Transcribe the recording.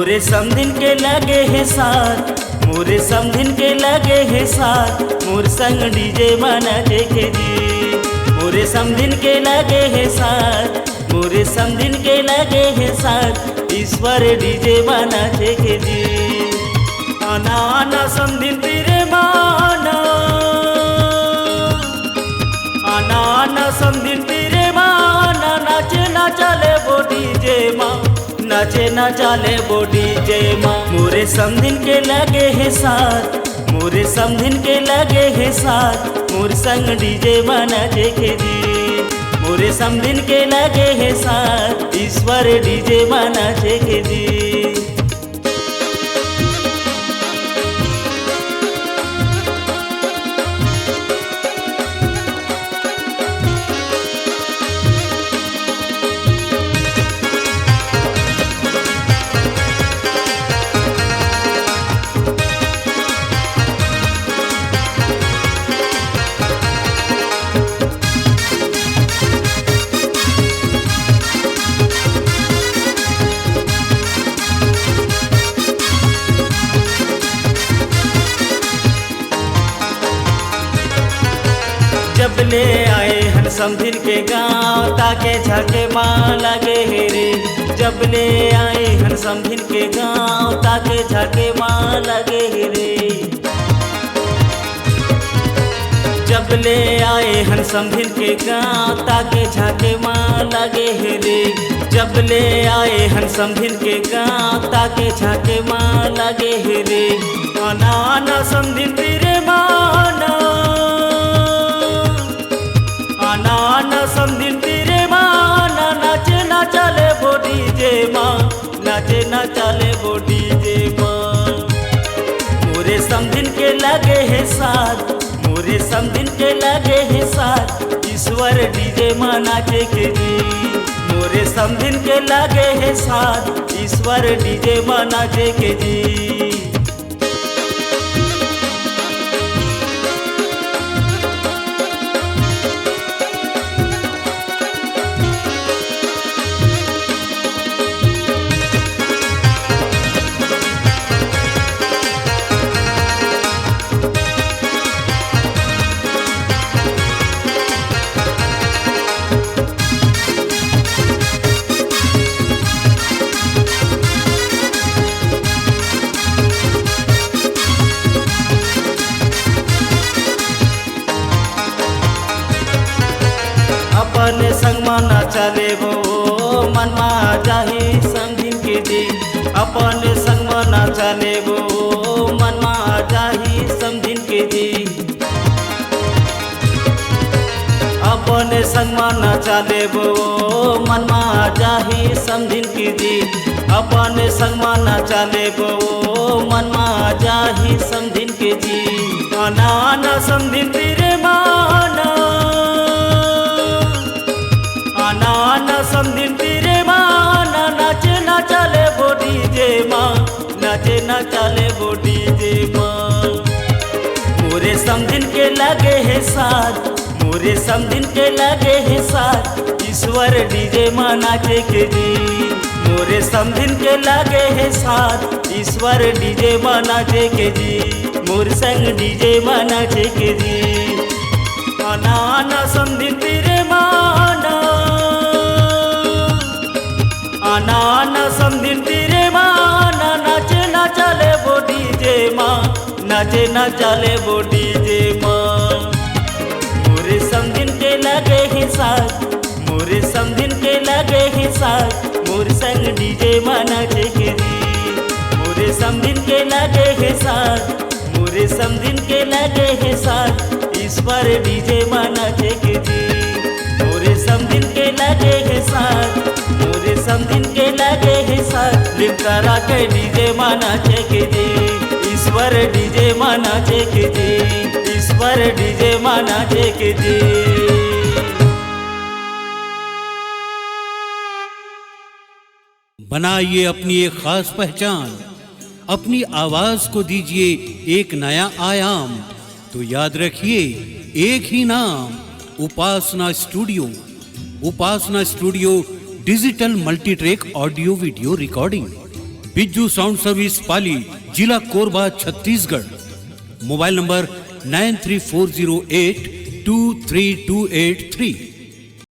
मोरे समधिन के लगे है साथ, मोरे समधिन के लगे है साथ, मोर संग डीजे बना देखे जी। मोरे समधिन के लगे है साथ, मोरे समधिन के लगे है साथ, ईश्वर डीजे बना देखे जी। आना आना समधिन तेरे माना, आना आना समधिन तेरे माना, नाचे ना चले वो डीजे माँ, नाचे ना चले वो डीजे माँ। मोरे समधिन के लगे है साथ, मोरे समधिन के लगे है साथ, मोर संग डीजे बना देखे जी। मोरे समधिन के लगे है साथ, ईश्वर डीजे बना देखे जी। जब ले आए हन समधिन के गाँव, ताके झाके माँ लगे हे रे। जब ले आए हन समधिन के गाँव, ताके झाके माँ लगे हे रे। जब ले आए हन समधिन के गाँव, ताके झाके माँ लगे हे रे। जब ले आए हन समधिन के गाँव, ताके झाके माँ लगे हे रे। आना आना समधिन तेरे माना, आना आना समधिन तेरे माना, नाचे ना चले वो डीजे माँ, नाचे ना चले वो डीजे माँ। मोरे समधिन के लगे है साथ, मोरे समधिन के लगे है साथ, ईश्वर डीजे माँ नाचे के जी। मोरे समधिन के लगे है साथ, ईश्वर डीजे माँ नाचे के जी। अपने संग माना चले वो मन मा जाही समधिन के जी। अपने संग माना चले वो मन मा जाही समधिन के जी। अपने संग माना चले वो मन मा जाही समधिन के जी। अपने संग माना चले वो मन मा जाही समधिन के जी। आना आना समधिन तेरे माना, आना आना समधिन तेरे माना, नाचे ना चले वो डीजे माँ, नाचे ना चले वो डीजे माँ। मोरे समधिन के लगे है साथ, मोरे समधिन के लगे है साथ, ईश्वर डीजे माँ नाचे के जी। मोरे समधिन के लगे है साथ, ईश्वर डीजे माँ नाचे के जी। मोर संग डीजे माँ नाचे के जी। आना आना समधिन तेरे माना, आना आना समधिन तेरे माना, नाचे ना चले वो डीजे माँ, नाचे ना चले वो डीजे माँ। मोरे समधिन के लगे है साथ, मोरे समधिन के लगे है साथ, मोर संग डीजे माँ नाचे के जी। मोरे समधिन के लगे है साथ, मोरे समधिन के लगे है साथ, ईश्वर डीजे माँ नाचे के जी। मोरे समधिन के लगे है साथ, मोरे समधिन के लगे है साथ, लिप करा के डीजे माँ नाचे के जी। ईश्वर डीजे माँ नाचे के जी। ईश्वर डीजे माँ नाचे के जी। बनाइए अपनी एक खास पहचान, अपनी आवाज को दीजिए एक नया आयाम। तो याद रखिए एक ही नाम, Upasana studio. Upasana studio digital multitrack audio video recording. Bijju sound service Pali, जिला कोरबा, छत्तीसगढ़। Mobile number 9340823283।